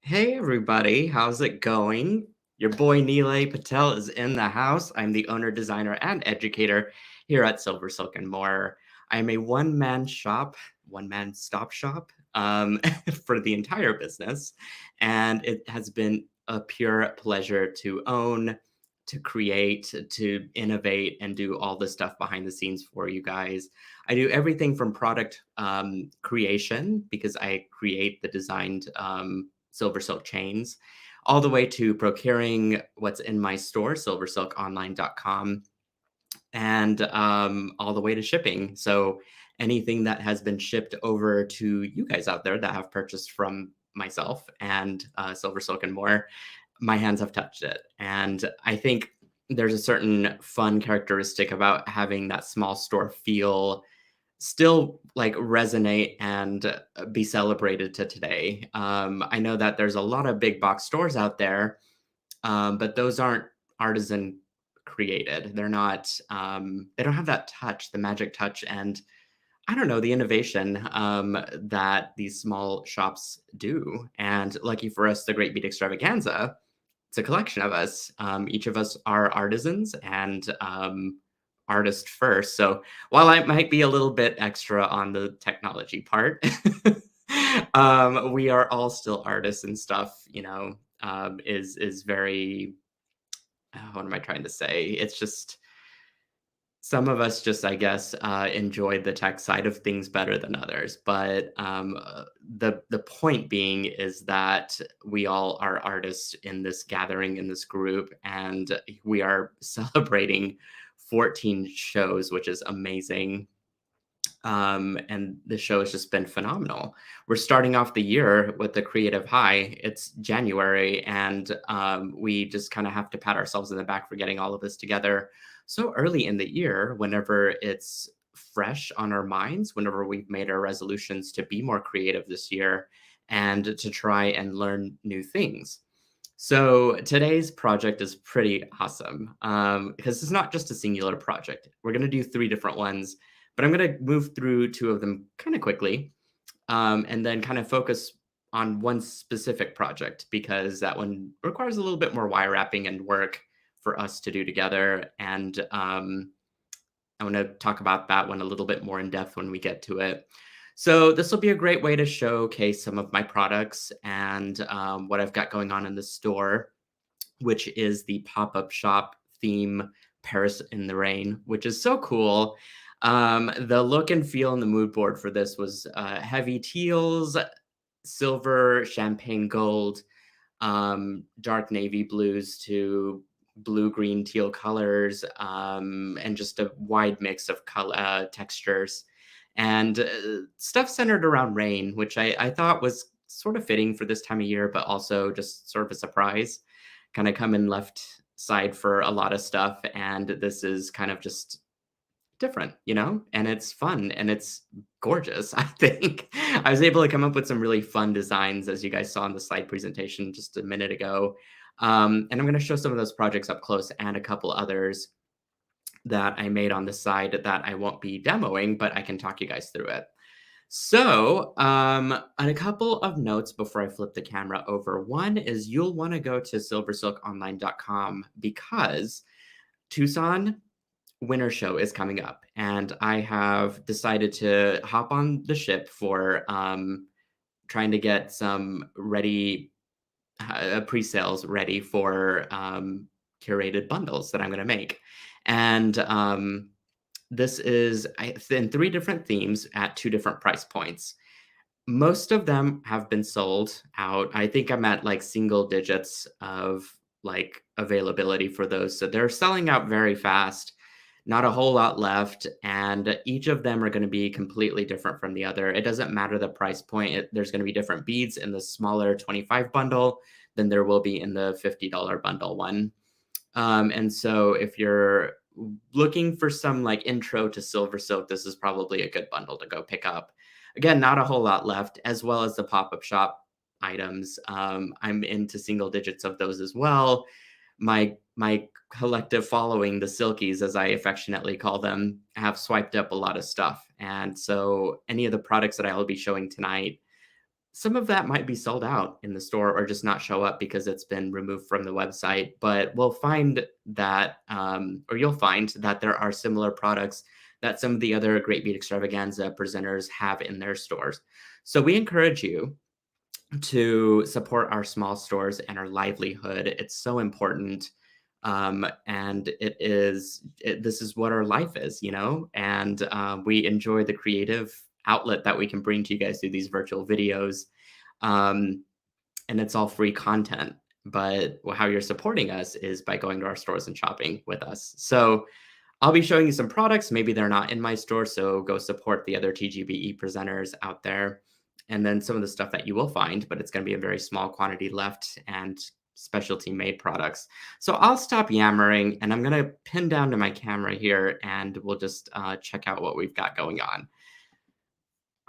Hey everybody, how's it going? Your boy Nealay Patel is in the house. I'm the owner, designer, and educator here at SilverSilk and More. I'm a one-man shop, one-man stop shop for the entire business, and it has been a pure pleasure to own, to create, to innovate, and do all the stuff behind the scenes for you guys. I do everything from product creation because I create the designed SilverSilk chains, all the way to procuring what's in my store, silversilkonline.com, and all the way to shipping. So anything that has been shipped over to you guys out there that have purchased from myself and SilverSilk and More, my hands have touched it. And I think there's a certain fun characteristic about having that small store feel still like resonate and be celebrated to today. I know that there's a lot of big box stores out there, but those aren't artisan created. They're not. They don't have that touch, the magic touch, and I don't know the innovation that these small shops do. And lucky for us, the Great Bead Extravaganza, it's a collection of us. Each of us are artisans and artist first. So while I might be a little bit extra on the technology part, we are all still artists and stuff. Is very. What am I trying to say? It's just some of us just, I guess, enjoy the tech side of things better than others. But the point being is that we all are artists in this gathering, in this group, and we are celebrating 14 shows, which is amazing. And the show has just been phenomenal. We're starting off the year with the creative high. It's January, and we just kind of have to pat ourselves in the back for getting all of this together so early in the year, whenever it's fresh on our minds, whenever we've made our resolutions to be more creative this year and to try and learn new things. So today's project is pretty awesome because it's not just a singular project. We're going to do three different ones, but I'm going to move through two of them kind of quickly and then kind of focus on one specific project because that one requires a little bit more wire wrapping and work for us to do together. And I want to talk about that one a little bit more in depth when we get to it. So this will be a great way to showcase some of my products and what I've got going on in the store, which is the pop-up shop theme Paris in the Rain, which is so cool. The look and feel and the mood board for this was heavy teals, silver, champagne gold, dark navy blues to blue, green, teal colors, and just a wide mix of color textures and stuff centered around rain, which I thought was sort of fitting for this time of year, but also just sort of a surprise. Kind of come in left side for a lot of stuff, and this is kind of just different, and it's fun and it's gorgeous. I think I was able to come up with some really fun designs, as you guys saw in the slide presentation just a minute ago. And I'm going to show some of those projects up close and a couple others that I made on the side that I won't be demoing, but I can talk you guys through it. So, a couple of notes before I flip the camera over. One is you'll want to go to silversilkonline.com because Tucson Winter Show is coming up, and I have decided to hop on the ship for trying to get some ready pre-sales ready for curated bundles that I'm going to make. And this is in three different themes at two different price points. Most of them have been sold out. I think I'm at like single digits of like availability for those. So they're selling out very fast. Not a whole lot left, and each of them are going to be completely different from the other. It doesn't matter the price point. There's going to be different beads in the smaller 25 bundle than there will be in the $50 bundle one. And so if you're looking for some like intro to SilverSilk, this is probably a good bundle to go pick up. Again, not a whole lot left, as well as the pop-up shop items. I'm into single digits of those as well. My collective following, the Silkies, as I affectionately call them, have swiped up a lot of stuff. And so any of the products that I will be showing tonight some of that might be sold out in the store or just not show up because it's been removed from the website. But we'll find that, or you'll find that there are similar products that some of the other Great Bead Extravaganza presenters have in their stores. So we encourage you to support our small stores and our livelihood. It's so important. And this is what our life is, you know, and we enjoy the creative outlet that we can bring to you guys through these virtual videos. Um, and it's all free content. But how you're supporting us is by going to our stores and shopping with us. So I'll be showing you some products. Maybe they're not in my store, so go support the other TGBE presenters out there. And then some of the stuff that you will find, but it's going to be a very small quantity left and specialty made products. So I'll stop yammering and I'm going to pin down to my camera here and we'll just check out what we've got going on.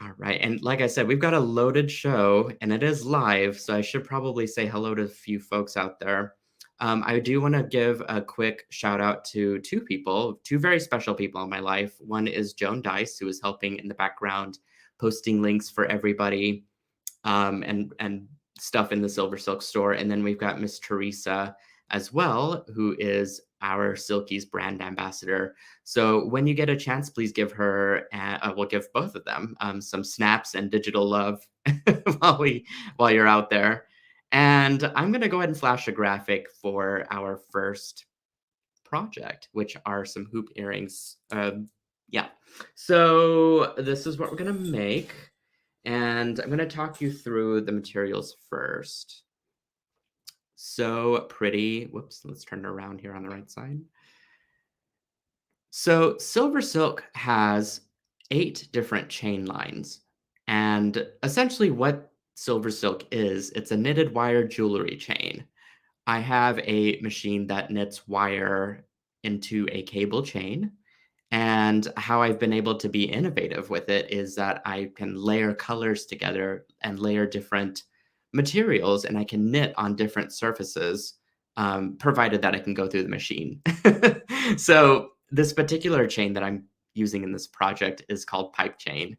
All right. And like I said, we've got a loaded show and it is live. So I should probably say hello to a few folks out there. I do want to give a quick shout out to two people, two very special people in my life. One is Joan Dice, who is helping in the background, posting links for everybody and stuff in the SilverSilk store. And then we've got Miss Teresa as well, who is our Silkies brand ambassador. So when you get a chance, please give her, we'll give both of them some snaps and digital love while you're out there. And I'm going to go ahead and flash a graphic for our first project, which are some hoop earrings. Yeah. So this is what we're going to make. And I'm going to talk you through the materials first. So pretty. Whoops, let's turn it around here on the right side. So SilverSilk has 8 different chain lines. And essentially what SilverSilk is, it's a knitted wire jewelry chain. I have a machine that knits wire into a cable chain. And how I've been able to be innovative with it is that I can layer colors together and layer different materials, and I can knit on different surfaces, provided that I can go through the machine. So this particular chain that I'm using in this project is called Pipe Chain.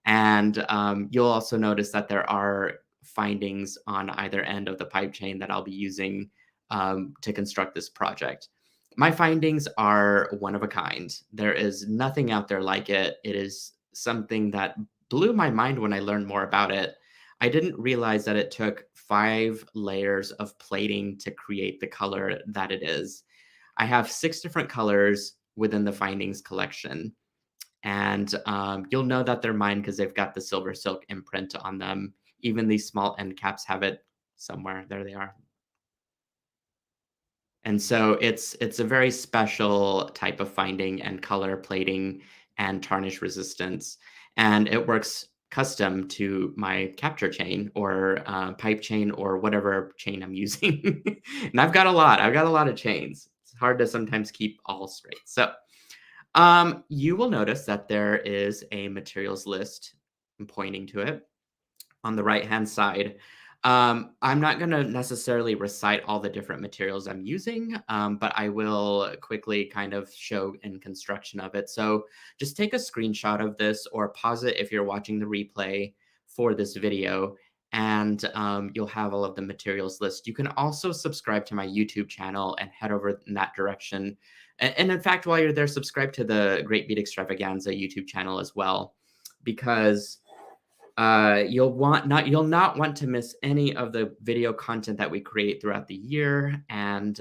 And you'll also notice that there are findings on either end of the pipe chain that I'll be using to construct this project. My findings are one of a kind. There is nothing out there like it. It is something that blew my mind when I learned more about it. I didn't realize that it took 5 layers of plating to create the color that it is. I have 6 different colors within the findings collection. And you'll know that they're mine because they've got the SilverSilk imprint on them. Even these small end caps have it somewhere. There they are. And so it's a very special type of finding and color plating and tarnish resistance. And it works custom to my capture chain or pipe chain or whatever chain I'm using. And I've got a lot. I've got a lot of chains. It's hard to sometimes keep all straight. So you will notice that there is a materials list. I'm pointing to it on the right-hand side. I'm not going to necessarily recite all the different materials I'm using, but I will quickly kind of show in construction of it. So just take a screenshot of this or pause it if you're watching the replay for this video, and you'll have all of the materials list. You can also subscribe to my YouTube channel and head over in that direction. And in fact, while you're there, subscribe to the Great Bead Extravaganza YouTube channel as well, because you'll not want to miss any of the video content that we create throughout the year. And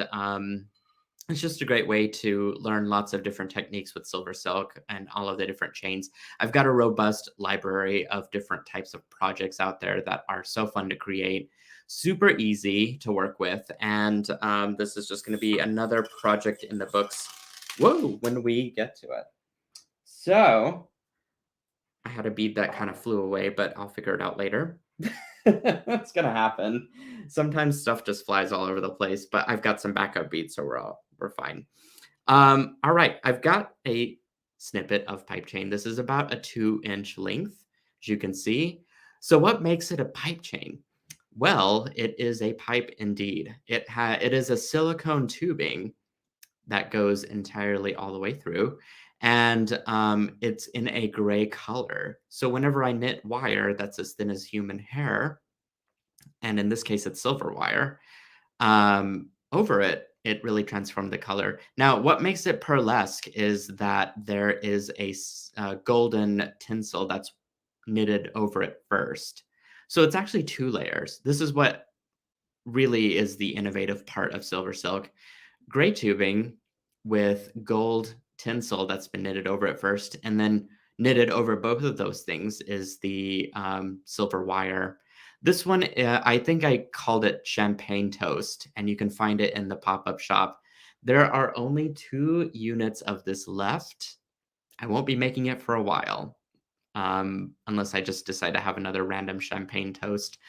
it's just a great way to learn lots of different techniques with SilverSilk and all of the different chains. I've got a robust library of different types of projects out there that are so fun to create, super easy to work with. And this is just going to be another project in the books. Whoa, when we get to it. So I had a bead that kind of flew away, but I'll figure it out later. That's gonna happen. Sometimes stuff just flies all over the place, but I've got some backup beads, so we're fine. All right, I've got a snippet of pipe chain. This is about a 2-inch length, as you can see. So what makes it a pipe chain? Well, it is a pipe indeed. It is a silicone tubing that goes entirely all the way through. and it's in a gray color. So whenever I knit wire that's as thin as human hair, and in this case it's silver wire, over it, it really transformed the color. Now, what makes it pearlesque is that there is golden tinsel that's knitted over it first. So it's actually 2 layers. This is what really is the innovative part of silver silk. Gray tubing with gold tinsel that's been knitted over it first, and then knitted over both of those things is the silver wire. This one, I think I called it champagne toast, and you can find it in the pop-up shop. There are only 2 units of this left. I won't be making it for a while, unless I just decide to have another random champagne toast.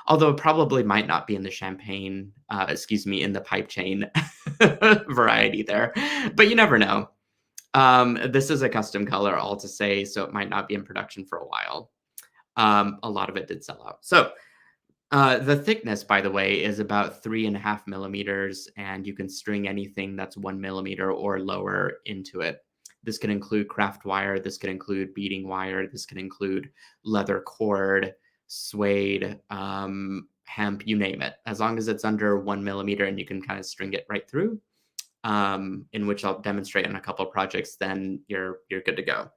Although it probably might not be in the champagne, excuse me, in the pipe chain variety there, but you never know. This is a custom color, all to say, so it might not be in production for a while. A lot of it did sell out. So the thickness, by the way, is about 3.5 millimeters, and you can string anything that's 1 millimeter or lower into it. This can include craft wire, this can include beading wire, this can include leather cord, suede, hemp, you name it. As long as it's under 1 millimeter and you can kind of string it right through, in which I'll demonstrate in a couple of projects, then you're good to go.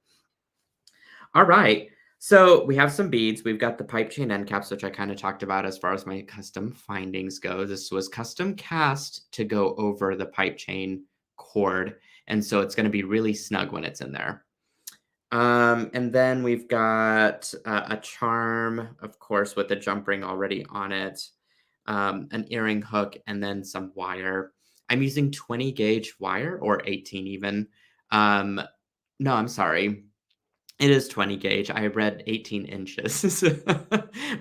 All right. So we have some beads. We've got the pipe chain end caps, which I kind of talked about as far as my custom findings go. This was custom cast to go over the pipe chain cord. And so it's going to be really snug when it's in there. And then we've got a charm, of course, with the jump ring already on it, an earring hook, and then some wire. I'm using 20 gauge wire or 18 even. Um, no, I'm sorry. It is 20 gauge. I read 18 inches.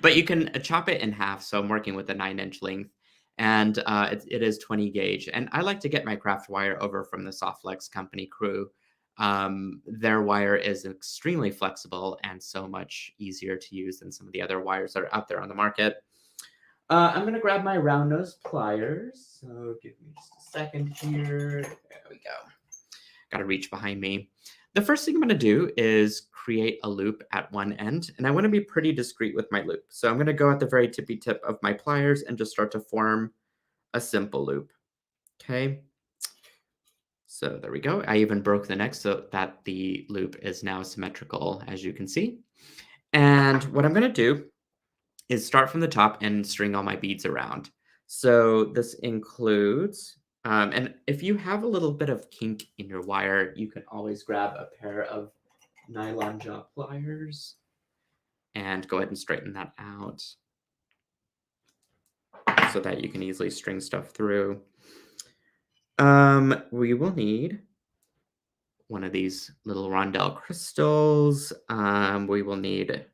But you can chop it in half, so I'm working with a 9-inch length, and, it is 20 gauge, and I like to get my craft wire over from the Softflex company crew. Their wire is extremely flexible and so much easier to use than some of the other wires that are out there on the market. I'm gonna grab my round nose pliers, so give me just a second here. There we go. Gotta reach behind me. The first thing I'm going to do is create a loop at one end, and I want to be pretty discreet with my loop. So I'm going to go at the very tippy tip of my pliers and just start to form a simple loop. Okay. So there we go. I even broke the neck so that the loop is now symmetrical, as you can see. And what I'm going to do is start from the top and string all my beads around. So this includes, and if you have a little bit of kink in your wire, you can always grab a pair of nylon jaw pliers and go ahead and straighten that out so that you can easily string stuff through. We will need one of these little rondelle crystals. We will need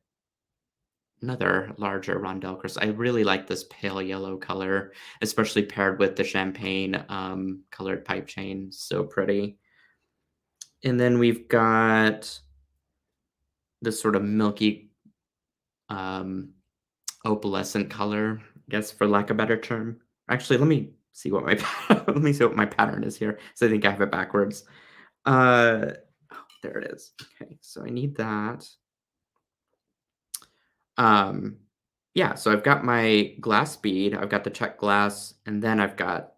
another larger rondelle crystal. I really like this pale yellow color, especially paired with the champagne colored pipe chain. So pretty. And then we've got this sort of milky um, opalescent color, I guess, for lack of a better term. Actually, let me see what my let me see what my pattern is here. So I think I have it backwards. Oh, there it is. Okay, so I need that. Um, yeah, so I've got my glass bead, I've got the Czech glass, and then I've got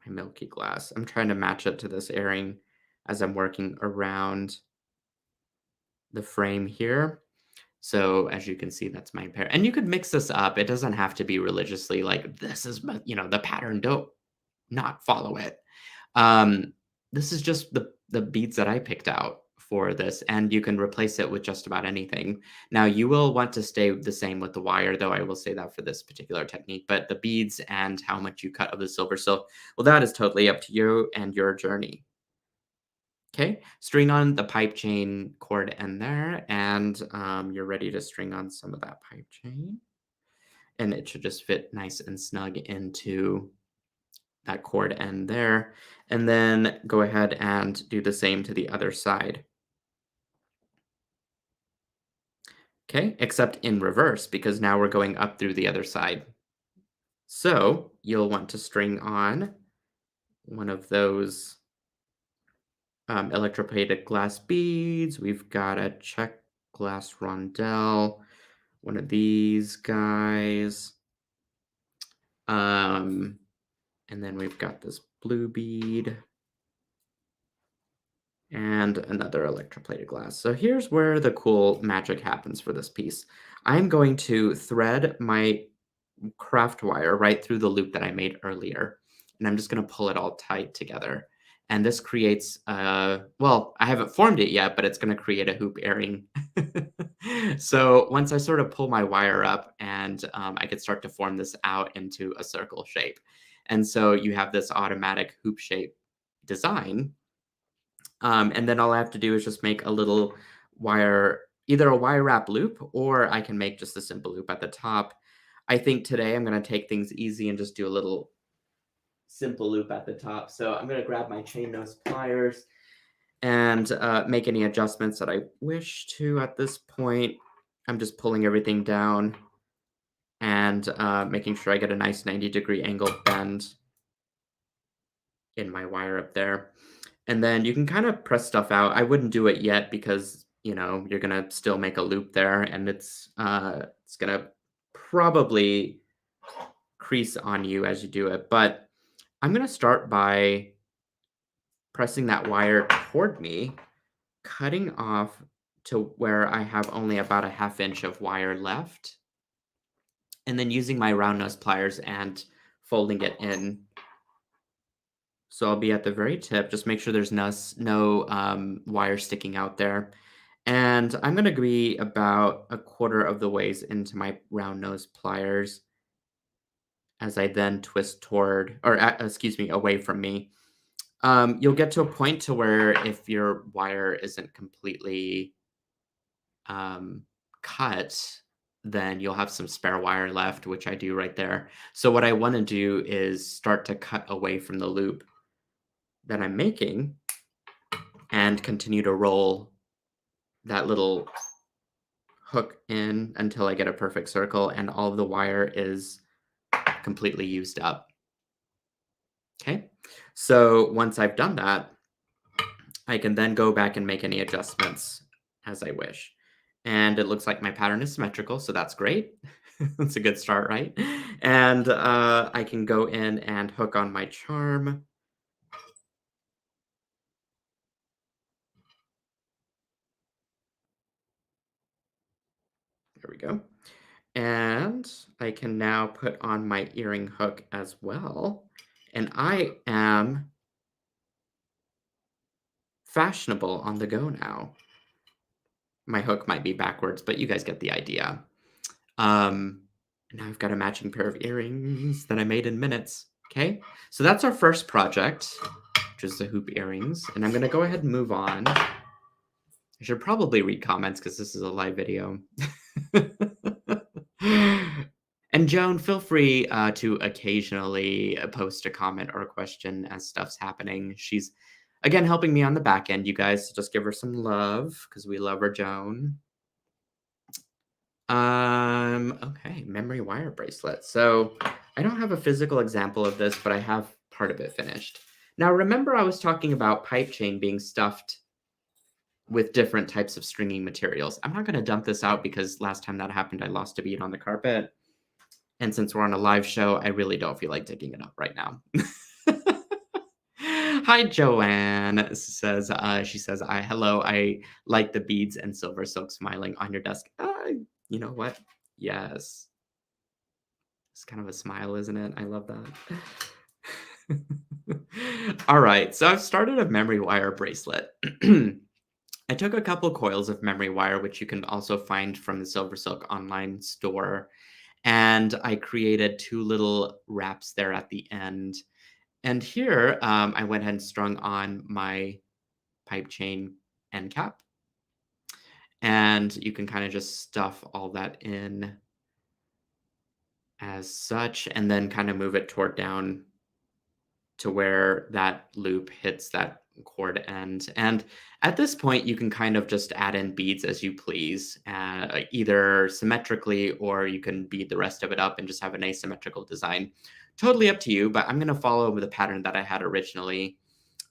my milky glass. I'm trying to match it to this earring as I'm working around the frame here. So as you can see, that's my pair. And you could mix this up. It doesn't have to be religiously like this is the pattern. Don't not follow it. Um, this is just the beads that I picked out for this, and you can replace it with just about anything. Now, you will want to stay the same with the wire, though I will say that for this particular technique, but the beads and how much you cut of the silver silk, well, that is totally up to you and your journey. Okay, string on the pipe chain cord end there, and you're ready to string on some of that pipe chain. And it should just fit nice and snug into that cord end there, and then go ahead and do the same to the other side. Okay, except in reverse because now we're going up through the other side. So you'll want to string on one of those electroplated glass beads. We've got a Czech glass rondelle, one of these guys. Um, and then we've got this blue bead and another electroplated glass. So here's where the cool magic happens for this piece. I'm going to thread my craft wire right through the loop that I made earlier. And I'm just going to pull it all tight together. And this creates, well, I haven't formed it yet, but it's going to create a hoop earring. So once I sort of pull my wire up and I could start to form this out into a circle shape. And so you have this automatic hoop shape design. And then all I have to do is just make a little wire, either a wire wrap loop, or I can make just a simple loop at the top. I think today I'm going to take things easy and just do a little simple loop at the top. So I'm going to grab my chain nose pliers and make any adjustments that I wish to at this point. I'm just pulling everything down and making sure I get a nice 90-degree angle bend in my wire up there. And then you can kind of press stuff out. I wouldn't do it yet because, you're gonna still make a loop there and it's gonna probably crease on you as you do it. But I'm gonna start by pressing that wire toward me, cutting off to where I have only about a half inch of wire left, and then using my round nose pliers and folding it in. So I'll be at the very tip. Just make sure there's no wire sticking out there. And I'm going to be about a quarter of the ways into my round nose pliers as I then twist toward, or excuse me, away from me. You'll get to a point to where if your wire isn't completely um, cut, then you'll have some spare wire left, which I do right there. So what I want to do is start to cut away from the loop that I'm making and continue to roll that little hook in until I get a perfect circle and all of the wire is completely used up. Okay, so once I've done that, I can then go back and make any adjustments as I wish. And it looks like my pattern is symmetrical, so that's great. That's a good start, right? And I can go in and hook on my charm. There we go. And I can now put on my earring hook as well. And I am fashionable on the go now. My hook might be backwards, but you guys get the idea. Now I've got a matching pair of earrings that I made in minutes. Okay, so that's our first project, which is the hoop earrings. And I'm going to go ahead and move on. I should probably read comments because this is a live video. And Joan, feel free to occasionally post a comment or a question as stuff's happening. She's, again, helping me on the back end, you guys. So just give her some love because we love her, Joan. Okay, memory wire bracelet. So I don't have a physical example of this, but I have part of it finished. Now, remember I was talking about pipe chain being stuffed with different types of stringing materials. I'm not going to dump this out because last time that happened, I lost a bead on the carpet. And since we're on a live show, I really don't feel like digging it up right now. Hi, Joanne says, she says, hello, I like the beads and silver silk smiling on your desk. You know what? Yes. It's kind of a smile, isn't it? I love that. All right, so I've started a memory wire bracelet. I took a couple coils of memory wire, which you can also find from the SilverSilk online store, and I created two little wraps there at the end. And here, I went ahead and strung on my pipe chain end cap. And you can kind of just stuff all that in as such, and then kind of move it toward down to where that loop hits that cord end. And at this point, you can kind of just add in beads as you please, either symmetrically or you can bead the rest of it up and just have an asymmetrical design. Totally up to you, but I'm going to follow the pattern that I had originally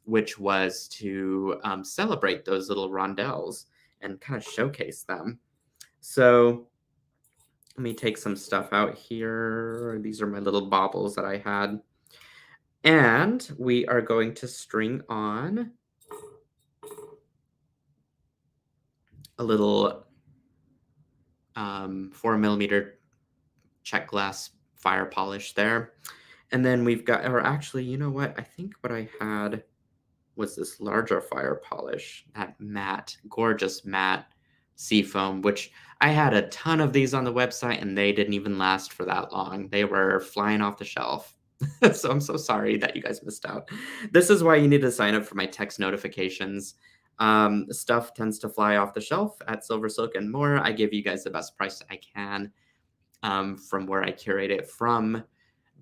which was to celebrate those little rondelles and kind of showcase them. So let me take some stuff out here. These are my little baubles that I had. And we are going to string on a little 4mm Czech glass fire polish there. And then we've got, or actually, you know what? I think what I had was this larger fire polish, that matte, gorgeous matte seafoam, which I had a ton of these on the website and they didn't even last for that long. They were flying off the shelf. So I'm so sorry that you guys missed out. This is why you need to sign up for my text notifications. Stuff tends to fly off the shelf at SilverSilk and More. I give you guys the best price I can from where I curate it from.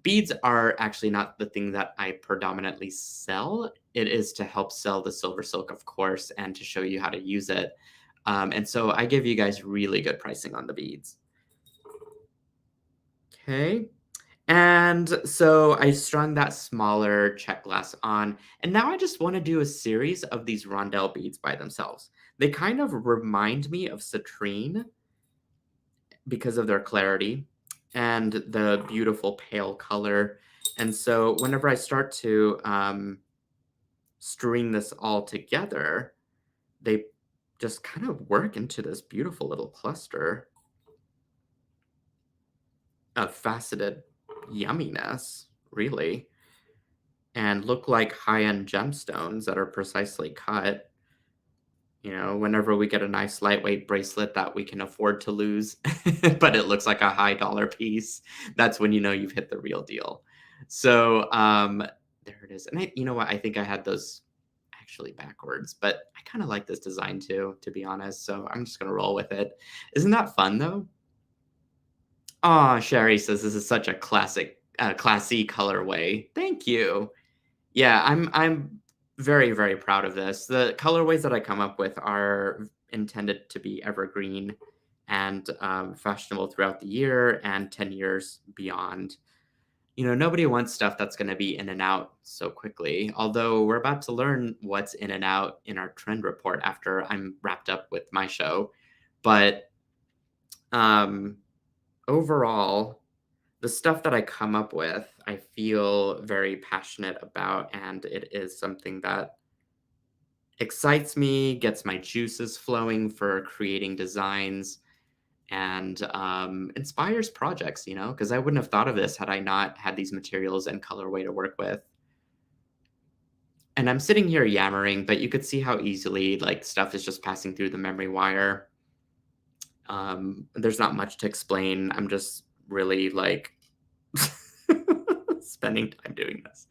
Beads are actually not the thing that I predominantly sell. It is to help sell the SilverSilk, of course, and to show you how to use it. And so I give you guys really good pricing on the beads. Okay. And so I strung that smaller Czech glass on, and now I just want to do a series of these rondelle beads by themselves. They kind of remind me of citrine because of their clarity and the beautiful pale color. And so whenever I start to string this all together, they just kind of work into this beautiful little cluster of faceted yumminess, really, and look like high-end gemstones that are precisely cut. You know, whenever we get a nice lightweight bracelet that we can afford to lose, but it looks like a high dollar piece, that's when you know you've hit the real deal. So there it is. And you know what? I think I had those actually backwards, but I kind of like this design too, to be honest. So I'm just gonna roll with it. Isn't that fun though? Oh, Sherry says this is such a classy colorway. Thank you. Yeah, I'm very, very proud of this. The colorways that I come up with are intended to be evergreen and fashionable throughout the year and 10 years beyond. You know, nobody wants stuff that's going to be in and out so quickly. Although we're about to learn what's in and out in our trend report after I'm wrapped up with my show. But um, overall, the stuff that I come up with, I feel very passionate about, and it is something that excites me, gets my juices flowing for creating designs, and inspires projects, you know, because I wouldn't have thought of this had I not had these materials and colorway to work with. And I'm sitting here yammering, but you could see how easily like stuff is just passing through the memory wire. There's not much to explain. I'm just really like spending time doing this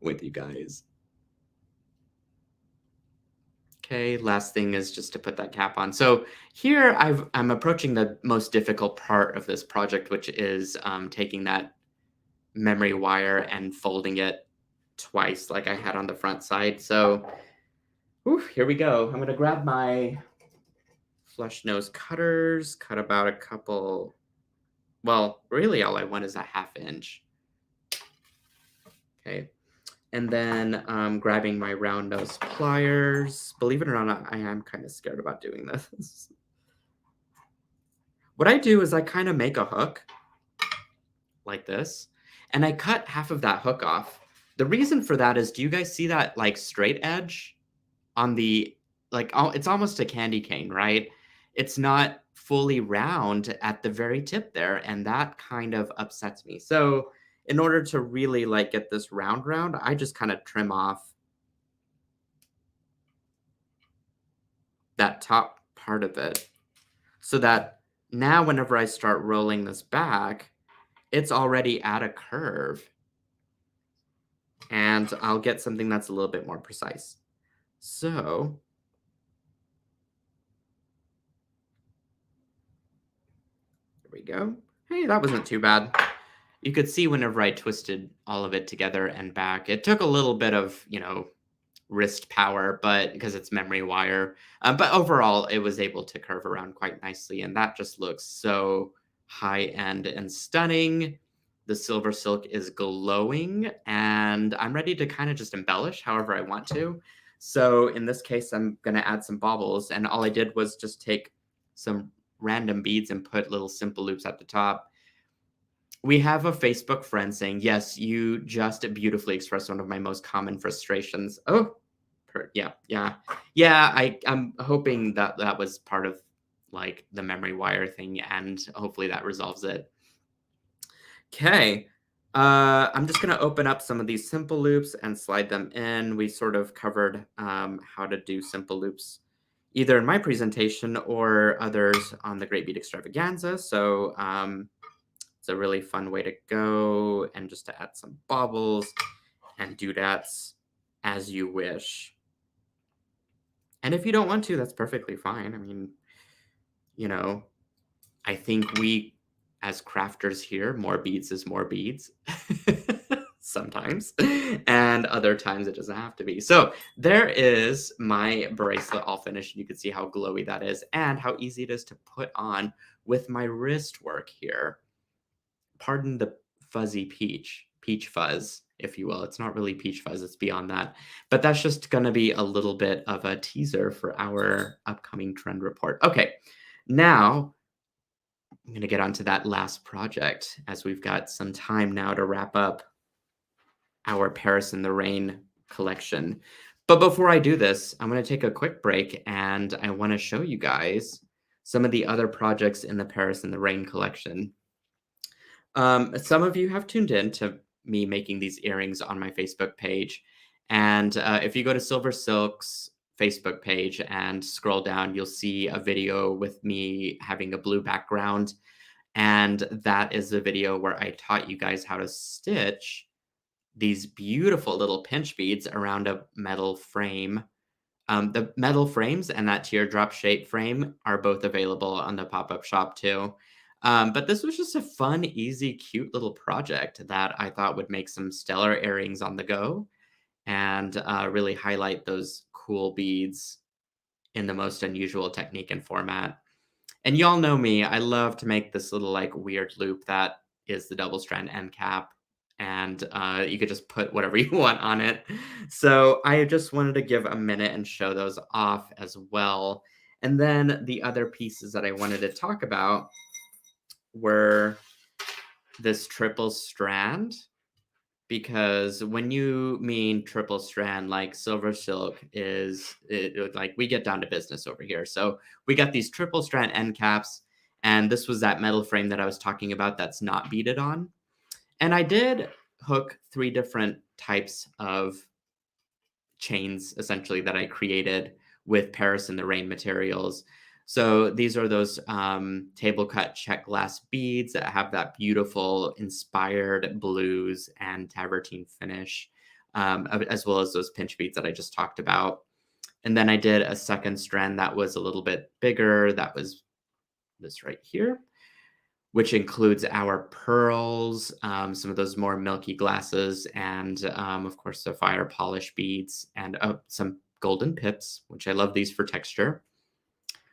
with you guys. Okay, last thing is just to put that cap on. So here I'm approaching the most difficult part of this project, which is taking that memory wire and folding it twice like I had on the front side. So here we go. I'm going to grab my flush nose cutters, cut about a couple, well, really all I want is a 1/2 inch. Okay. And then grabbing my round nose pliers. Believe it or not, I am kind of scared about doing this. What I do is I kind of make a hook like this, and I cut half of that hook off. The reason for that is, do you guys see that like straight edge on the, like, oh, it's almost a candy cane, right? It's not fully round at the very tip there, and that kind of upsets me. So in order to really like get this round, I just kind of trim off that top part of it so that now whenever I start rolling this back, it's already at a curve and I'll get something that's a little bit more precise. So there we go. Hey, that wasn't too bad. You could see whenever I twisted all of it together and back, it took a little bit of, you know, wrist power, but because it's memory wire. But overall, it was able to curve around quite nicely, and that just looks so high end and stunning. the silver silk is glowing, and I'm ready to kind of just embellish however I want to. So in this case, I'm going to add some baubles, and all I did was just take some random beads and put little simple loops at the top. We have a Facebook friend saying, "Yes, you just beautifully expressed one of my most common frustrations." Oh, yeah, yeah, yeah. I'm hoping that that was part of like the memory wire thing, and hopefully that resolves it. Okay. I'm just going to open up some of these simple loops and slide them in. We sort of covered how to do simple loops either in my presentation or others on the Great Bead Extravaganza. So it's a really fun way to go, and just to add some baubles and doodads as you wish. And if you don't want to, that's perfectly fine. I mean, you know, I think we, as crafters here, more beads is more beads. Sometimes. And other times it doesn't have to be. So there is my bracelet all finished. You can see how glowy that is and how easy it is to put on with my wrist work here. Pardon the fuzzy peach fuzz, if you will. It's not really peach fuzz, it's beyond that. But that's just going to be a little bit of a teaser for our upcoming trend report. Okay, now I'm going to get onto that last project as we've got some time now to wrap up our Paris in the Rain collection. But before I do this, I'm going to take a quick break and I want to show you guys some of the other projects in the Paris in the Rain collection. Some of you have tuned in to me making these earrings on my Facebook page. And if you go to Silver Silk's Facebook page and scroll down, you'll see a video with me having a blue background. And that is a video where I taught you guys how to stitch these beautiful little pinch beads around a metal frame. The metal frames and that teardrop shape frame are both available on the pop-up shop too. But this was just a fun, easy, cute little project that I thought would make some stellar earrings on the go and really highlight those cool beads in the most unusual technique and format. And y'all know me, I love to make this little like weird loop that is the double strand end cap. And you could just put whatever you want on it. So I just wanted to give a minute and show those off as well. And then the other pieces that I wanted to talk about were this triple strand, because when you mean triple strand, like silver silk is like we get down to business over here. So we got these triple strand end caps, and this was that metal frame that I was talking about that's not beaded on. And I did hook 3 different types of chains essentially that I created with Paris in the Rain materials. So these are those table cut Czech glass beads that have that beautiful inspired blues and tavertine finish, as well as those pinch beads that I just talked about. And then I did a second strand that was a little bit bigger. That was this right here, which includes our pearls, some of those more milky glasses, and of course, the fire polish beads and some golden pips, which I love these for texture.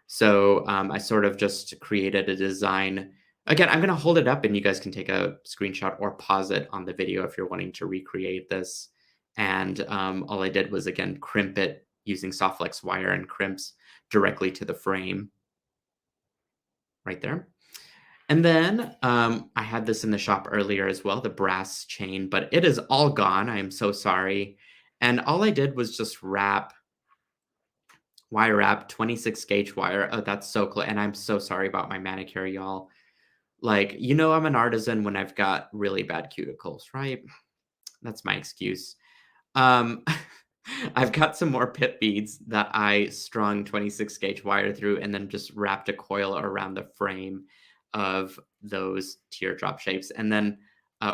So I sort of just created a design. Again, I'm going to hold it up and you guys can take a screenshot or pause it on the video if you're wanting to recreate this. And all I did was, again, crimp it using soft flex wire and crimps directly to the frame right there. And then I had this in the shop earlier as well, the brass chain, but it is all gone. I am so sorry. And all I did was just wire wrap 26 gauge wire. Oh, that's so cool. And I'm so sorry about my manicure, y'all. Like, I'm an artisan when I've got really bad cuticles, right? That's my excuse. Um, I've got some more pip beads that I strung 26 gauge wire through and then just wrapped a coil around the frame of those teardrop shapes, and then,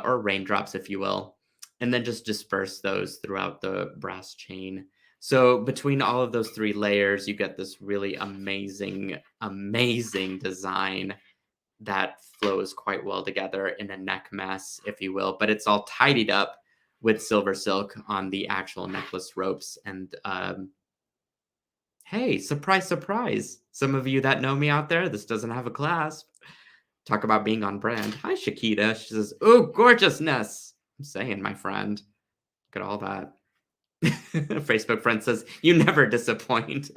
or raindrops, if you will, and then just disperse those throughout the brass chain. So between all of those 3 layers, you get this really amazing, amazing design that flows quite well together in a neck mess, if you will, but it's all tidied up with silver silk on the actual necklace ropes. And hey, surprise, surprise. Some of you that know me out there, this doesn't have a clasp. Talk about being on brand. Hi, Shakita. She says, "Oh, gorgeousness." I'm saying, my friend. Look at all that. Facebook friend says, "You never disappoint."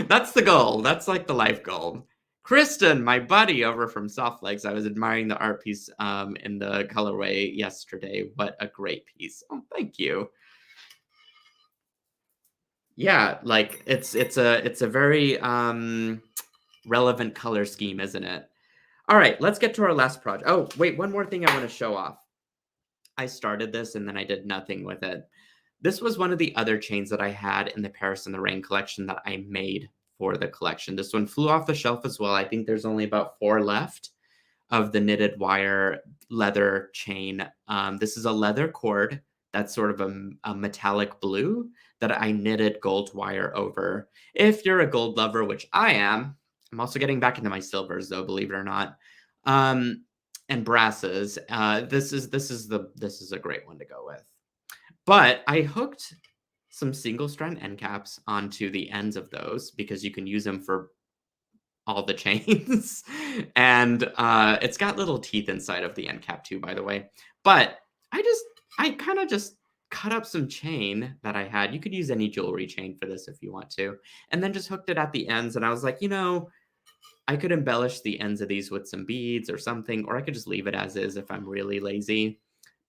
That's the goal. That's like the life goal. Kristen, my buddy over from Soft Legs, I was admiring the art piece in the colorway yesterday. What a great piece. Oh, thank you. Yeah, like it's a very relevant color scheme, isn't it? All right, let's get to our last project. Oh, wait, one more thing I want to show off. I started this and then I did nothing with it. This was one of the other chains that I had in the Paris in the Rain collection that I made for the collection. This one flew off the shelf as well. I think there's only about 4 left of the knitted wire leather chain. This is a leather cord that's sort of a metallic blue that I knitted gold wire over. If you're a gold lover, which I am, I'm also getting back into my silvers though, believe it or not. And brasses. This is a great one to go with. But I hooked some single strand end caps onto the ends of those because you can use them for all the chains. And it's got little teeth inside of the end cap too, by the way. But I kind of just cut up some chain that I had. You could use any jewelry chain for this if you want to. And then just hooked it at the ends. And I was like, I could embellish the ends of these with some beads or something, or I could just leave it as is if I'm really lazy.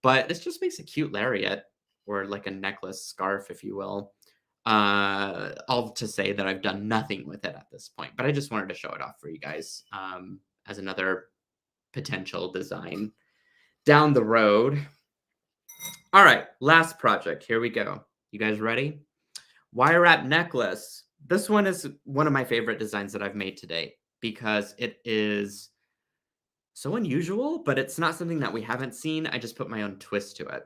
But this just makes a cute lariat or like a necklace scarf, if you will. All to say that I've done nothing with it at this point, but I just wanted to show it off for you guys as another potential design down the road. All right, last project. Here we go. You guys ready? Wire wrap necklace. This one is one of my favorite designs that I've made to date because it is so unusual, but it's not something that we haven't seen. I just put my own twist to it.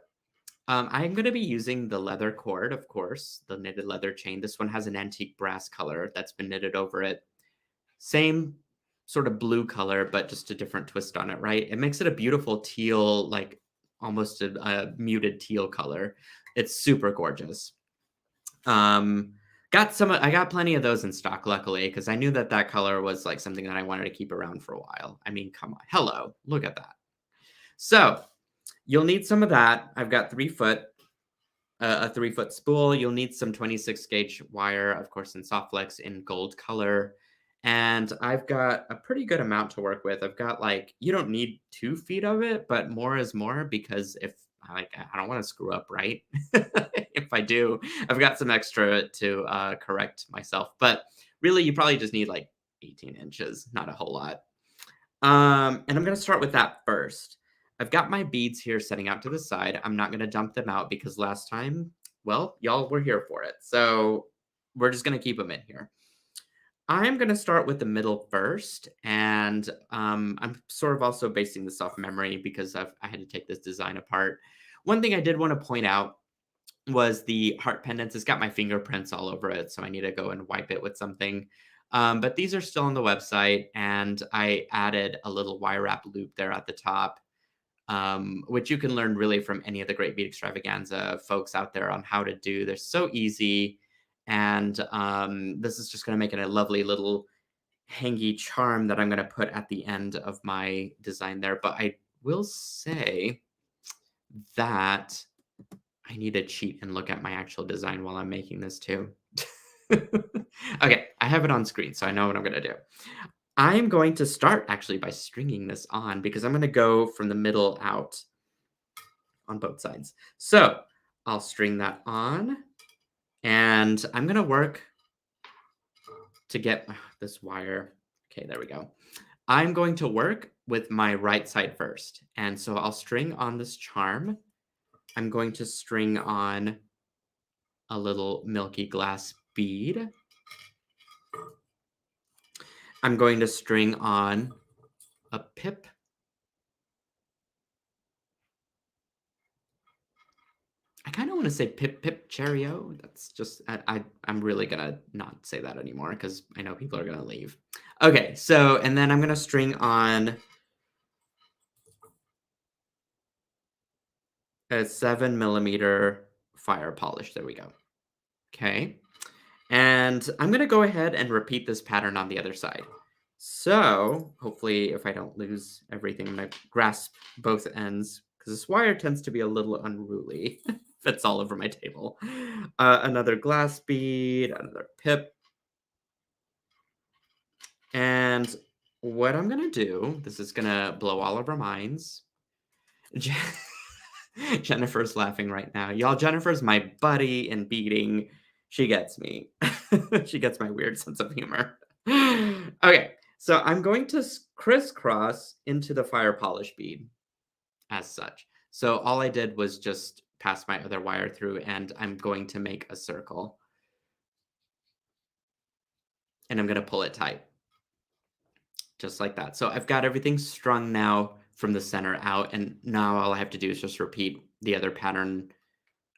I'm going to be using the leather cord, of course, the knitted leather chain. This one has an antique brass color that's been knitted over it. Same sort of blue color, but just a different twist on it, right? It makes it a beautiful teal, like almost a muted teal color. It's super gorgeous. I got plenty of those in stock, luckily, because I knew that that color was like something that I wanted to keep around for a while. I mean, come on. Hello, look at that. So you'll need some of that. I've got 3-foot, a 3-foot spool. You'll need some 26 gauge wire, of course, in soft flex in gold color. And I've got a pretty good amount to work with. I've got like, you don't need 2 feet of it, but more is more because if I don't want to screw up, right? If I do, I've got some extra to correct myself. But really, you probably just need like 18 inches, not a whole lot. And I'm going to start with that first. I've got my beads here setting out to the side. I'm not going to dump them out because last time, well, y'all were here for it. So we're just going to keep them in here. I'm going to start with the middle first. And I'm sort of also basing this off memory because I had to take this design apart. One thing I did want to point out was the heart pendants. It's got my fingerprints all over it. So I need to go and wipe it with something. But these are still on the website. And I added a little wire wrap loop there at the top. Which you can learn really from any of the great Bead Extravaganza folks out there on how to do. They're so easy. And this is just going to make it a lovely little hangy charm that I'm going to put at the end of my design there. But I will say that I need to cheat and look at my actual design while I'm making this too. Okay, I have it on screen, so I know what I'm going to do. I'm going to start actually by stringing this on because I'm going to go from the middle out on both sides. So I'll string that on and I'm going to work to get this wire. Okay, there we go. I'm going to work with my right side first. And so I'll string on this charm. I'm going to string on a little milky glass bead. I'm going to string on a pip. I kind of want to say pip pip cherry-o. That's just I'm really gonna not say that anymore because I know people are gonna leave. Okay, so and then I'm gonna string on a 7mm fire polish. There we go. Okay, and I'm gonna go ahead and repeat this pattern on the other side. So hopefully if I don't lose everything, I'm gonna grasp both ends because this wire tends to be a little unruly if it's all over my table. Another glass bead, another pip, and what I'm gonna do, this is gonna blow all of our minds. Je- Jennifer's laughing right now. Y'all, Jennifer's my buddy in beading. She gets me. She gets my weird sense of humor. Okay, so I'm going to crisscross into the fire polish bead as such. So all I did was just pass my other wire through and I'm going to make a circle and I'm going to pull it tight just like that. So I've got everything strung now from the center out and now all I have to do is just repeat the other pattern,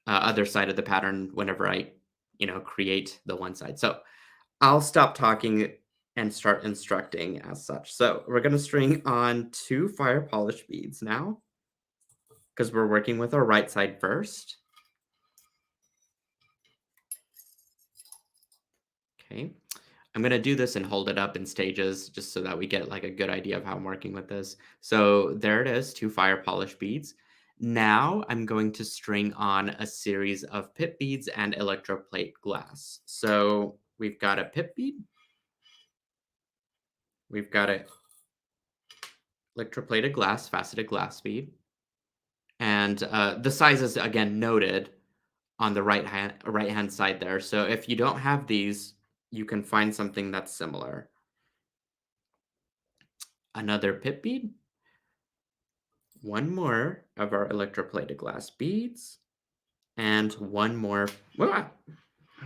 other side of the pattern whenever I, create the one side. So I'll stop talking and start instructing as such. So we're going to string on 2 fire polish beads now because we're working with our right side first. Okay. I'm going to do this and hold it up in stages just so that we get like a good idea of how I'm working with this. So there it is, 2 fire polish beads. Now I'm going to string on a series of pip beads and electroplate glass. So we've got a pip bead. We've got a electroplated glass, faceted glass bead. And the size is again noted on the right hand side there. So if you don't have these, you can find something that's similar. Another pip bead, one more of our electroplated glass beads, and one more. Ah!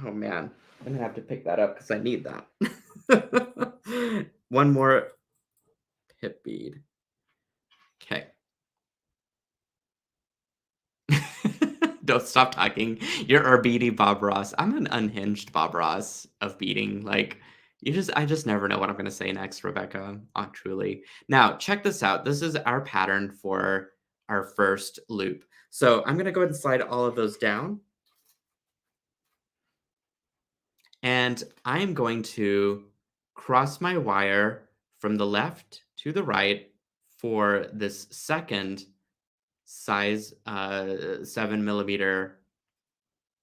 Oh man, I'm gonna have to pick that up because I need that. One more pip bead. Okay. Don't stop talking. You're our beady Bob Ross. I'm an unhinged Bob Ross of beating. Like I just never know what I'm gonna say next, Rebecca. Truly. Now check this out. This is our pattern for our first loop. So I'm gonna go ahead and slide all of those down, and I'm going to cross my wire from the left to the right for this second size 7 millimeter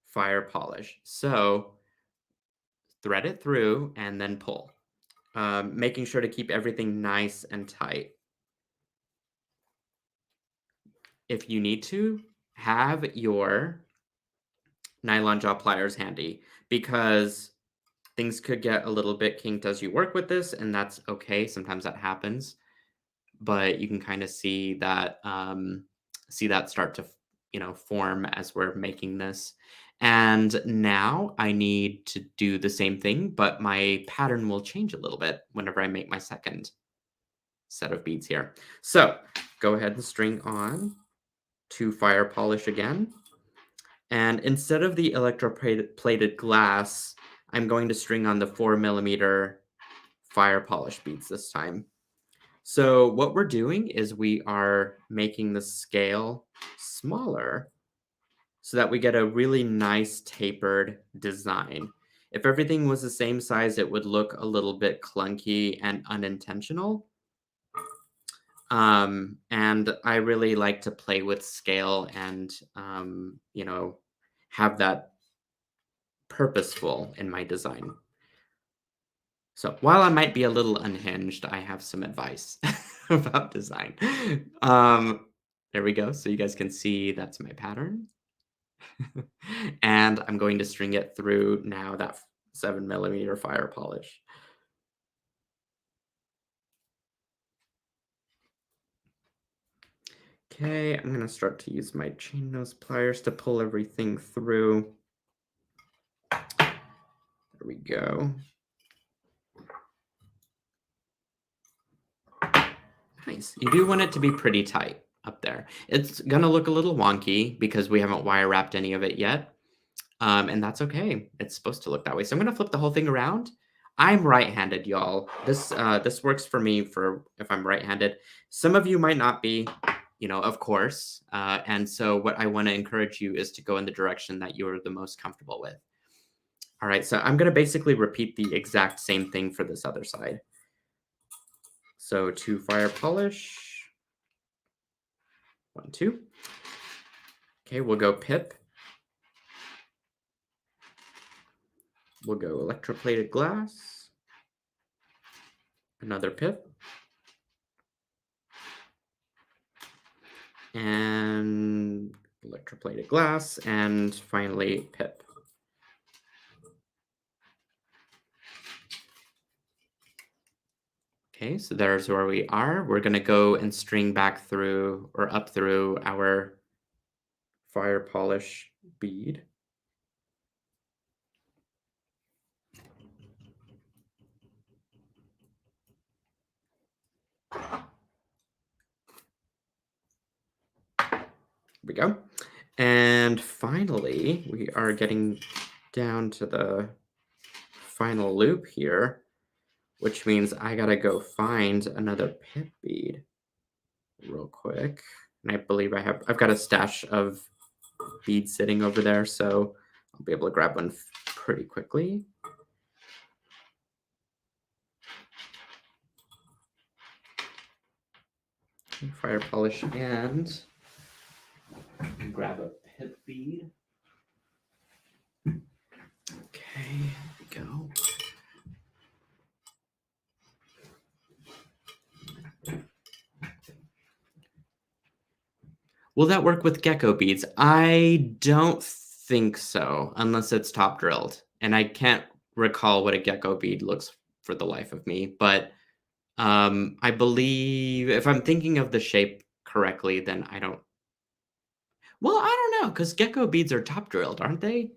fire polish. So thread it through and then pull, making sure to keep everything nice and tight. If you need to, have your nylon jaw pliers handy because things could get a little bit kinked as you work with this, and that's okay. Sometimes that happens, but you can kind of see that start to form as we're making this. And now I need to do the same thing, but my pattern will change a little bit whenever I make my second set of beads here. So go ahead and string on 2 fire polish again. And instead of the electroplated glass, I'm going to string on the 4 millimeter fire polish beads this time. So what we're doing is we are making the scale smaller so that we get a really nice tapered design. If everything was the same size, it would look a little bit clunky and unintentional. And I really like to play with scale and, have that purposeful in my design. So while I might be a little unhinged, I have some advice about design. Um, there we go. So you guys can see that's my pattern. And I'm going to string it through now that 7 millimeter fire polish. Okay, I'm going to start to use my chain nose pliers to pull everything through. There we go. Nice. You do want it to be pretty tight up there. It's going to look a little wonky because we haven't wire wrapped any of it yet. And that's okay. It's supposed to look that way. So I'm going to flip the whole thing around. I'm right-handed, y'all. This works for me for if I'm right-handed. Some of you might not be, of course. And so what I want to encourage you is to go in the direction that you're the most comfortable with. All right, so I'm going to basically repeat the exact same thing for this other side. So 2 fire polish. 1, 2. Okay, we'll go pip. We'll go electroplated glass. Another pip. And electroplated glass. And finally, pip. Okay, so there's where we are. We're going to go and string back through or up through our fire polish bead. We go. And finally, we are getting down to the final loop here, which means I gotta go find another pip bead real quick. And I believe I've got a stash of beads sitting over there, so I'll be able to grab one pretty quickly. Fire polish and grab a pip bead. Okay, here we go. Will that work with gecko beads? I don't think so, unless it's top drilled. And I can't recall what a gecko bead looks for the life of me, but I believe if I'm thinking of the shape correctly, then I don't. Well, I don't know, because gecko beads are top drilled, aren't they?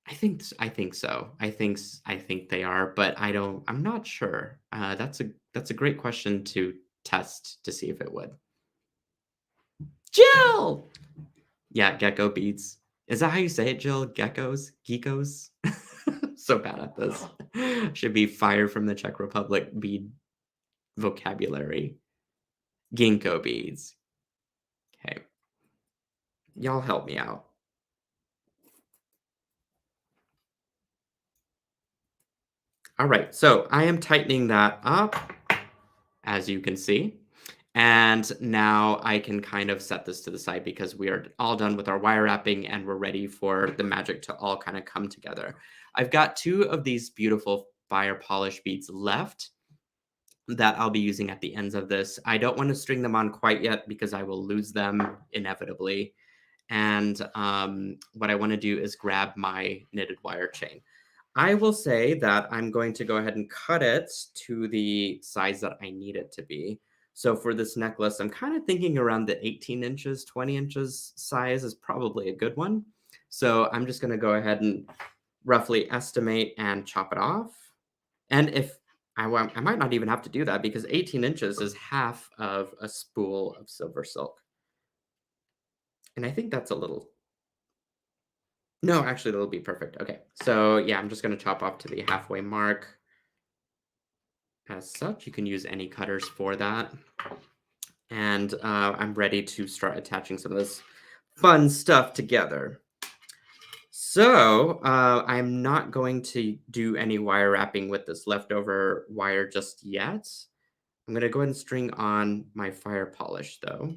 I think so. I think they are, but I don't. I'm not sure. That's a great question to test to see if it would. Jill. Yeah, gecko beads. Is that how you say it, Jill? Geckos? Geekos? So bad at this. Should be fired from the Czech Republic bead vocabulary. Ginkgo beads. Okay. Y'all help me out. All right, so I am tightening that up, as you can see. And now I can kind of set this to the side because we are all done with our wire wrapping and we're ready for the magic to all kind of come together. I've got 2 of these beautiful fire polish beads left that I'll be using at the ends of this. I don't want to string them on quite yet because I will lose them inevitably. And what I want to do is grab my knitted wire chain. I will say that I'm going to go ahead and cut it to the size that I need it to be. So for this necklace, I'm kind of thinking around the 18 inches, 20 inches size is probably a good one. So I'm just going to go ahead and roughly estimate and chop it off. And if I might not even have to do that because 18 inches is half of a spool of silver silk. And I think that's a little. No, actually, that'll be perfect. Okay, so yeah, I'm just going to chop off to the halfway mark. As such, you can use any cutters for that. And I'm ready to start attaching some of this fun stuff together. So I'm not going to do any wire wrapping with this leftover wire just yet. I'm going to go ahead and string on my fire polish, though.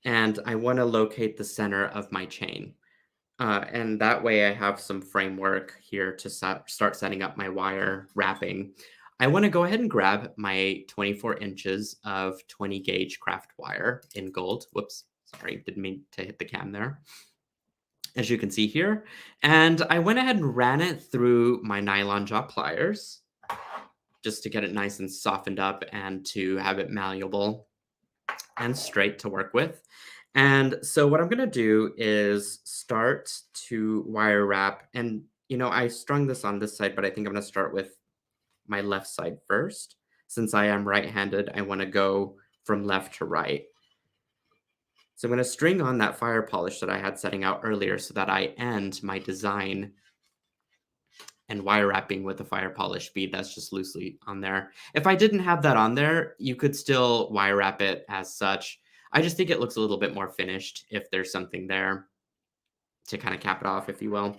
And I want to locate the center of my chain. And that way I have some framework here to start setting up my wire wrapping. I want to go ahead and grab my 24 inches of 20 gauge craft wire in gold. Whoops, sorry, didn't mean to hit the cam there. As you can see here. And I went ahead and ran it through my nylon jaw pliers just to get it nice and softened up and to have it malleable and straight to work with. And so what I'm going to do is start to wire wrap. And, you know, I strung this on this side, but I think I'm going to start with my left side first. Since I am right-handed, I want to go from left to right. So I'm going to string on that fire polish that I had setting out earlier so that I end my design and wire wrapping with a fire polish bead that's just loosely on there. If I didn't have that on there, you could still wire wrap it as such. I just think it looks a little bit more finished if there's something there to kind of cap it off, if you will.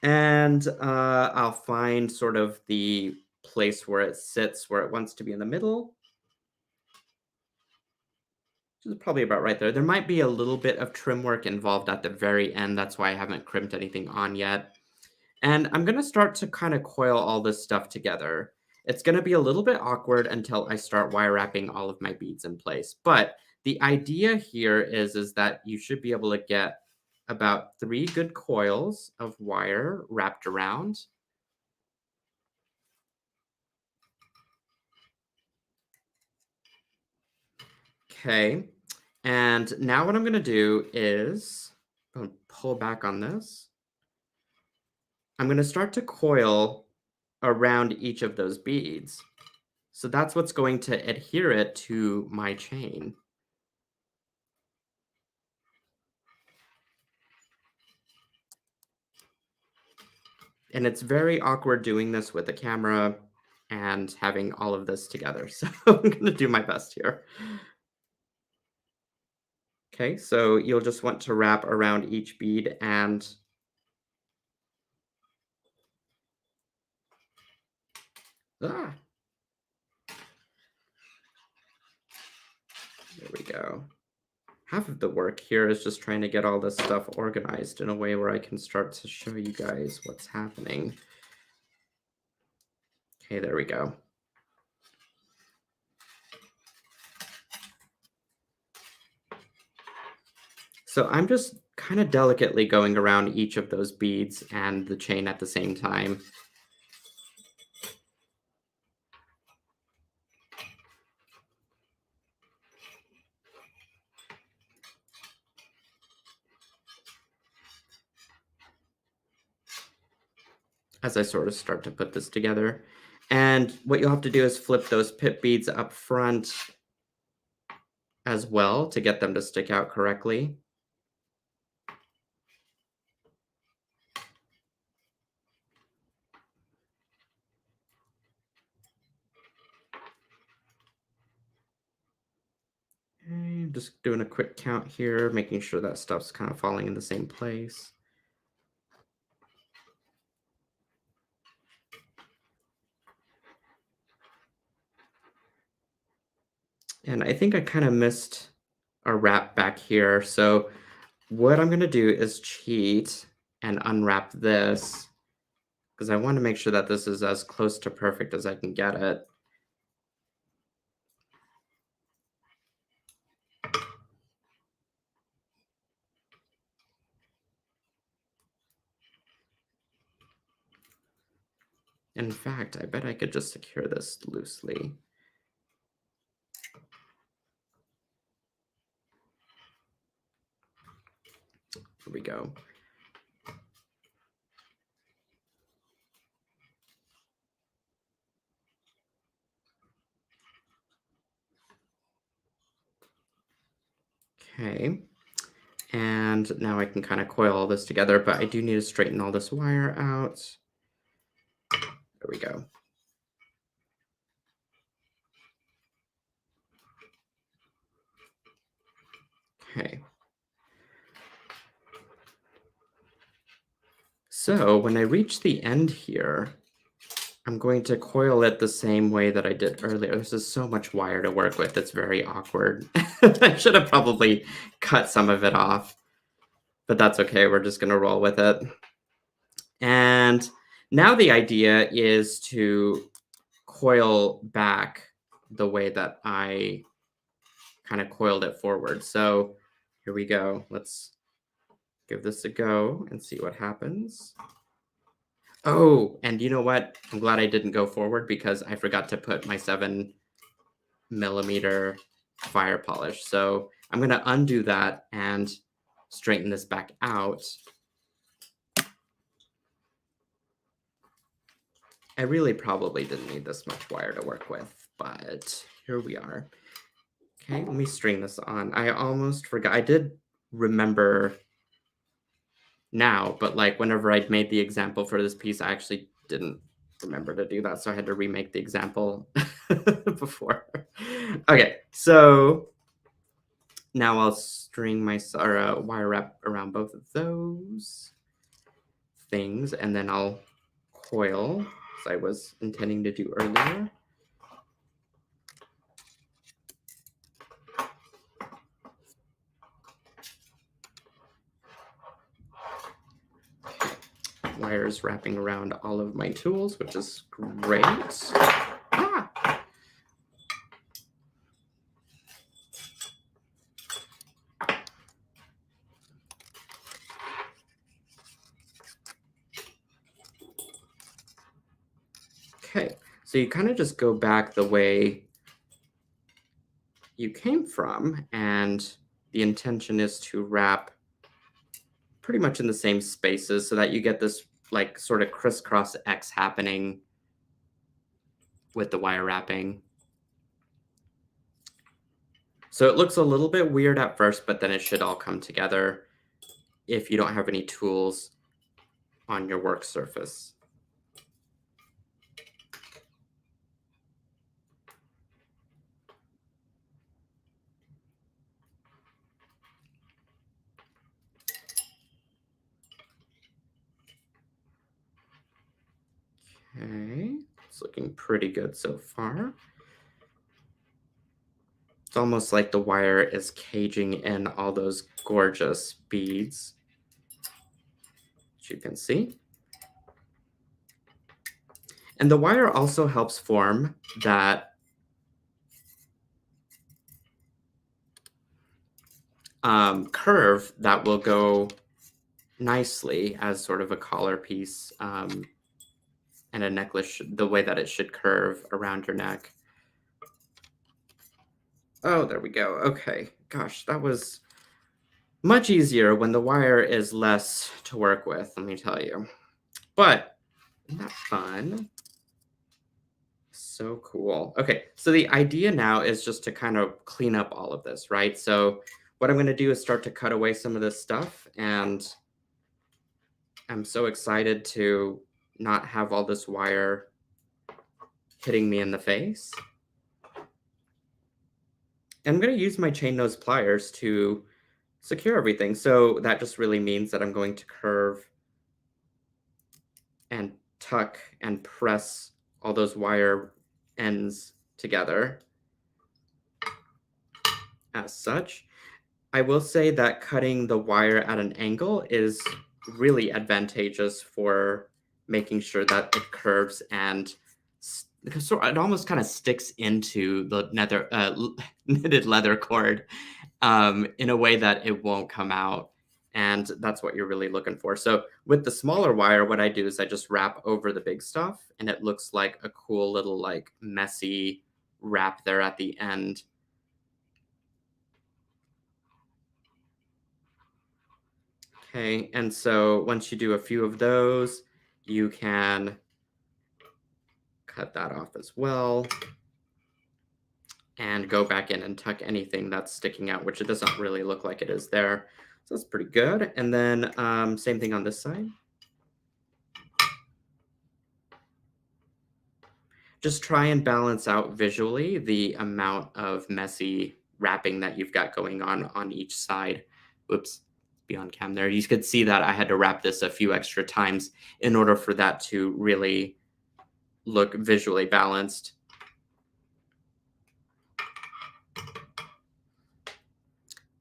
And I'll find sort of the place where it sits, where it wants to be in the middle. Which is probably about right there. There might be a little bit of trim work involved at the very end. That's why I haven't crimped anything on yet. And I'm going to start to kind of coil all this stuff together. It's going to be a little bit awkward until I start wire wrapping all of my beads in place. But the idea here is that you should be able to get about 3 good coils of wire wrapped around. Okay. And now what I'm going to do is I'm going to pull back on this. I'm going to start to coil around each of those beads. So that's what's going to adhere it to my chain. And it's very awkward doing this with a camera and having all of this together. So I'm going to do my best here. Okay, so you'll just want to wrap around each bead and there we go. Half of the work here is just trying to get all this stuff organized in a way where I can start to show you guys what's happening. Okay, there we go. So I'm just kind of delicately going around each of those beads and the chain at the same time. As I sort of start to put this together. And what you'll have to do is flip those pip beads up front as well to get them to stick out correctly. And just doing a quick count here, making sure that stuff's kind of falling in the same place. And I think I kind of missed a wrap back here. So what I'm going to do is cheat and unwrap this because I want to make sure that this is as close to perfect as I can get it. In fact, I bet I could just secure this loosely. Here we go. Okay. And now I can kind of coil all this together, but I do need to straighten all this wire out. There we go. Okay. So when I reach the end here, I'm going to coil it the same way that I did earlier. This is so much wire to work with. It's very awkward. I should have probably cut some of it off, but that's okay. We're just going to roll with it. And now the idea is to coil back the way that I kind of coiled it forward. So here we go. Let's give this a go and see what happens. Oh, and you know what? I'm glad I didn't go forward because I forgot to put my 7mm fire polish. So I'm going to undo that and straighten this back out. I really probably didn't need this much wire to work with, but here we are. Okay, let me string this on. I almost forgot. I did remember now, but like whenever I'd made the example for this piece, I actually didn't remember to do that. So I had to remake the example before. Okay, so now I'll string my wire wrap around both of those things, and then I'll coil as I was intending to do earlier. Wires wrapping around all of my tools, which is great. Ah! Okay, so you kind of just go back the way you came from, and the intention is to wrap pretty much in the same spaces so that you get this like sort of crisscross X happening with the wire wrapping. So it looks a little bit weird at first, but then it should all come together if you don't have any tools on your work surface. Okay, it's looking pretty good so far. It's almost like the wire is caging in all those gorgeous beads, which you can see. And the wire also helps form that curve that will go nicely as sort of a collar piece and a necklace, the way that it should curve around your neck. Oh, there we go. Okay. Gosh, that was much easier when the wire is less to work with, let me tell you. But isn't that fun? So cool. Okay, so the idea now is just to kind of clean up all of this, right? So what I'm going to do is start to cut away some of this stuff, and I'm so excited to not have all this wire hitting me in the face. And I'm going to use my chain nose pliers to secure everything. So that just really means that I'm going to curve and tuck and press all those wire ends together as such. I will say that cutting the wire at an angle is really advantageous for making sure that it curves and because it almost kind of sticks into the knitted leather cord in a way that it won't come out. And that's what you're really looking for. So with the smaller wire, what I do is I just wrap over the big stuff, and it looks like a cool little like messy wrap there at the end. Okay, and so once you do a few of those, you can cut that off as well and go back in and tuck anything that's sticking out, which it doesn't really look like it is there. So that's pretty good. And then same thing on this side. Just try and balance out visually the amount of messy wrapping that you've got going on each side. Whoops, beyond cam there. You could see that I had to wrap this a few extra times in order for that to really look visually balanced.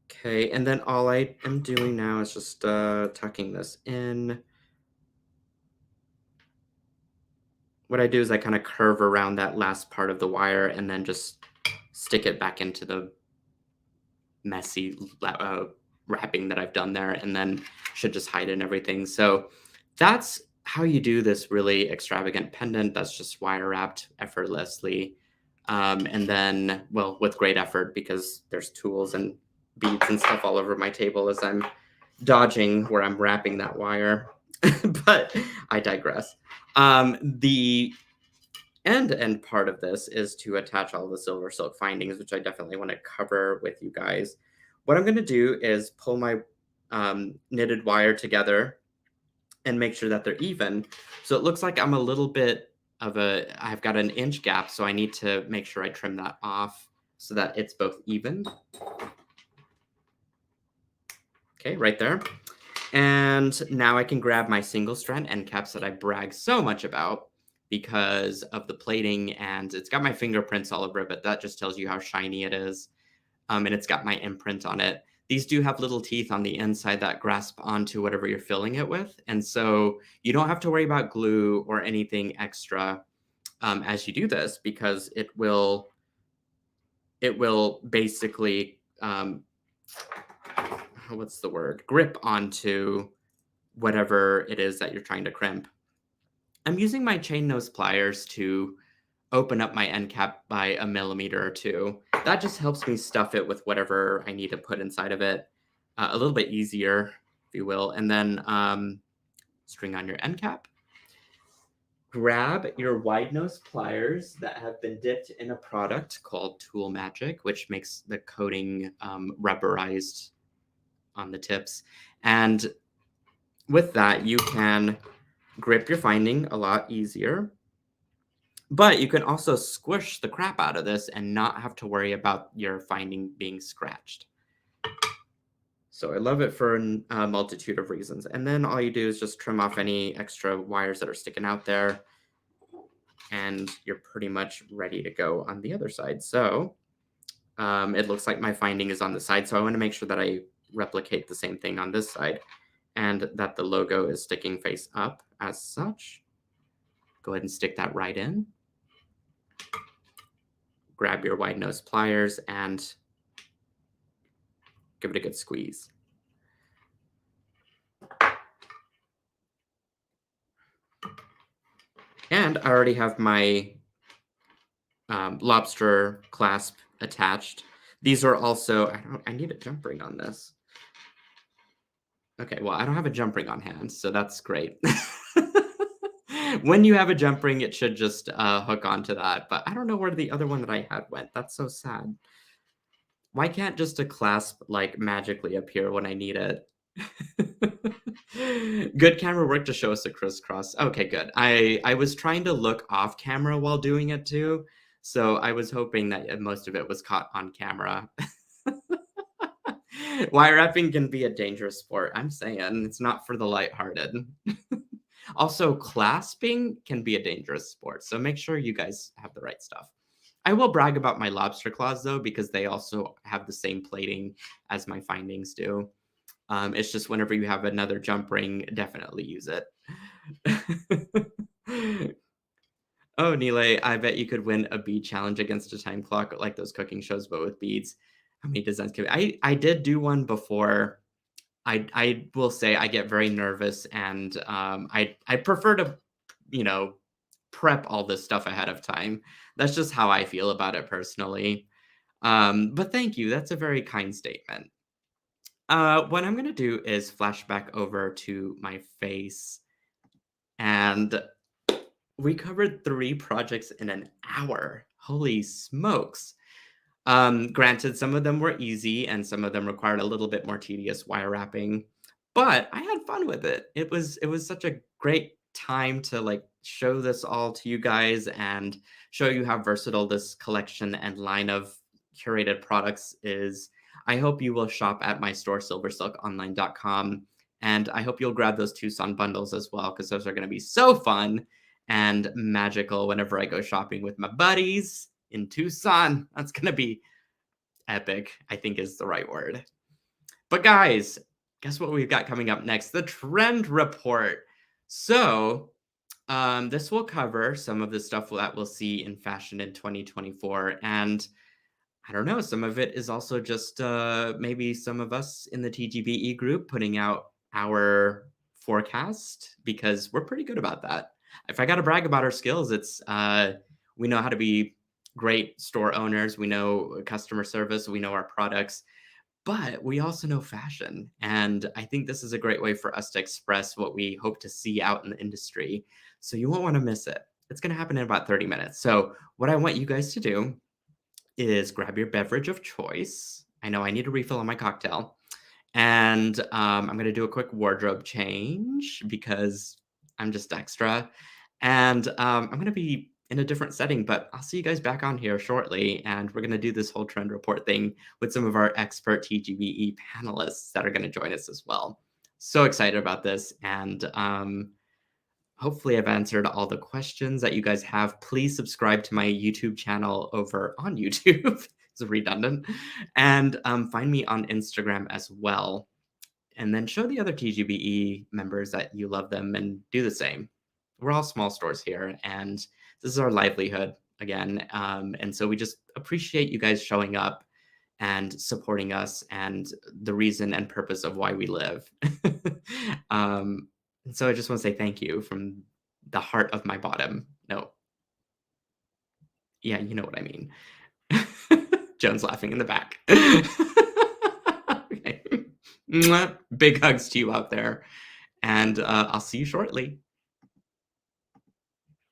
Okay, and then all I am doing now is just tucking this in. What I do is I kind of curve around that last part of the wire and then just stick it back into the messy wrapping that I've done there, and then should just hide it and everything. So that's how you do this really extravagant pendant that's just wire wrapped effortlessly. And then, well, with great effort because there's tools and beads and stuff all over my table as I'm dodging where I'm wrapping that wire. But I digress. The end part of this is to attach all the silver silk findings, which I definitely want to cover with you guys. What I'm going to do is pull my knitted wire together and make sure that they're even. So it looks like I'm a little bit I've got an inch gap, so I need to make sure I trim that off so that it's both even. Okay, right there. And now I can grab my single strand end caps that I brag so much about because of the plating, and it's got my fingerprints all over it, but that just tells you how shiny it is. And it's got my imprint on it. These do have little teeth on the inside that grasp onto whatever you're filling it with. And so you don't have to worry about glue or anything extra as you do this, because it will basically what's the word? Grip onto whatever it is that you're trying to crimp. I'm using my chain nose pliers to open up my end cap by a millimeter or two. That just helps me stuff it with whatever I need to put inside of it a little bit easier, if you will. And then string on your end cap. Grab your wide nose pliers that have been dipped in a product called Tool Magic, which makes the coating rubberized on the tips. And with that, you can grip your finding a lot easier. But you can also squish the crap out of this and not have to worry about your finding being scratched. So I love it for a multitude of reasons. And then all you do is just trim off any extra wires that are sticking out there, and you're pretty much ready to go on the other side. So it looks like my finding is on the side, so I want to make sure that I replicate the same thing on this side, and that the logo is sticking face up as such. Go ahead and stick that right in. Grab your wide nose pliers and give it a good squeeze. And I already have my lobster clasp attached. These are also, I need a jump ring on this. Okay, well, I don't have a jump ring on hand, so that's great. When you have a jump ring, it should just hook onto that, but I don't know where the other one that I had went. That's so sad. Why can't just a clasp like magically appear when I need it? Good camera work to show us a crisscross. Okay, good. I was trying to look off camera while doing it too, so I was hoping that most of it was caught on camera. Wire wrapping can be a dangerous sport. I'm saying it's not for the lighthearted. Also, clasping can be a dangerous sport, so make sure you guys have the right stuff. I will brag about my lobster claws though, because they also have the same plating as my findings do. It's just whenever you have another jump ring, definitely use it. Oh, Nealay, I bet you could win a bead challenge against a time clock like those cooking shows, but with beads. How many designs can I did do one before. I will say I get very nervous, and I prefer to, you know, prep all this stuff ahead of time. That's just how I feel about it personally. But thank you. That's a very kind statement. What I'm gonna do is flash back over to my face, and we covered 3 projects in an hour. Holy smokes. Granted, some of them were easy and some of them required a little bit more tedious wire wrapping, but I had fun with it. It was such a great time to like show this all to you guys and show you how versatile this collection and line of curated products is. I hope you will shop at my store, silversilkonline.com, and I hope you'll grab those Tucson bundles as well, because those are going to be so fun and magical whenever I go shopping with my buddies in Tucson. That's going to be epic, I think is the right word. But guys, guess what we've got coming up next? The trend report. So this will cover some of the stuff that we'll see in fashion in 2024. And I don't know, some of it is also just maybe some of us in the TGBE group putting out our forecast, because we're pretty good about that. If I got to brag about our skills, it's we know how to be great store owners. We know customer service. We know our products, but we also know fashion. And I think this is a great way for us to express what we hope to see out in the industry. So you won't want to miss it. It's going to happen in about 30 minutes. So what I want you guys to do is grab your beverage of choice. I know I need a refill on my cocktail. And I'm going to do a quick wardrobe change because I'm just extra. And I'm going to be in a different setting, but I'll see you guys back on here shortly. And we're going to do this whole trend report thing with some of our expert TGBE panelists that are going to join us as well. So excited about this. And hopefully I've answered all the questions that you guys have. Please subscribe to my YouTube channel over on YouTube. It's redundant. And find me on Instagram as well. And then show the other TGBE members that you love them and do the same. We're all small stores here, and this is our livelihood again. And so we just appreciate you guys showing up and supporting us and the reason and purpose of why we live. And so I just want to say thank you from the heart of my bottom. No, yeah, you know what I mean. Joan's laughing in the back. Okay. Mwah. Big hugs to you out there. And I'll see you shortly.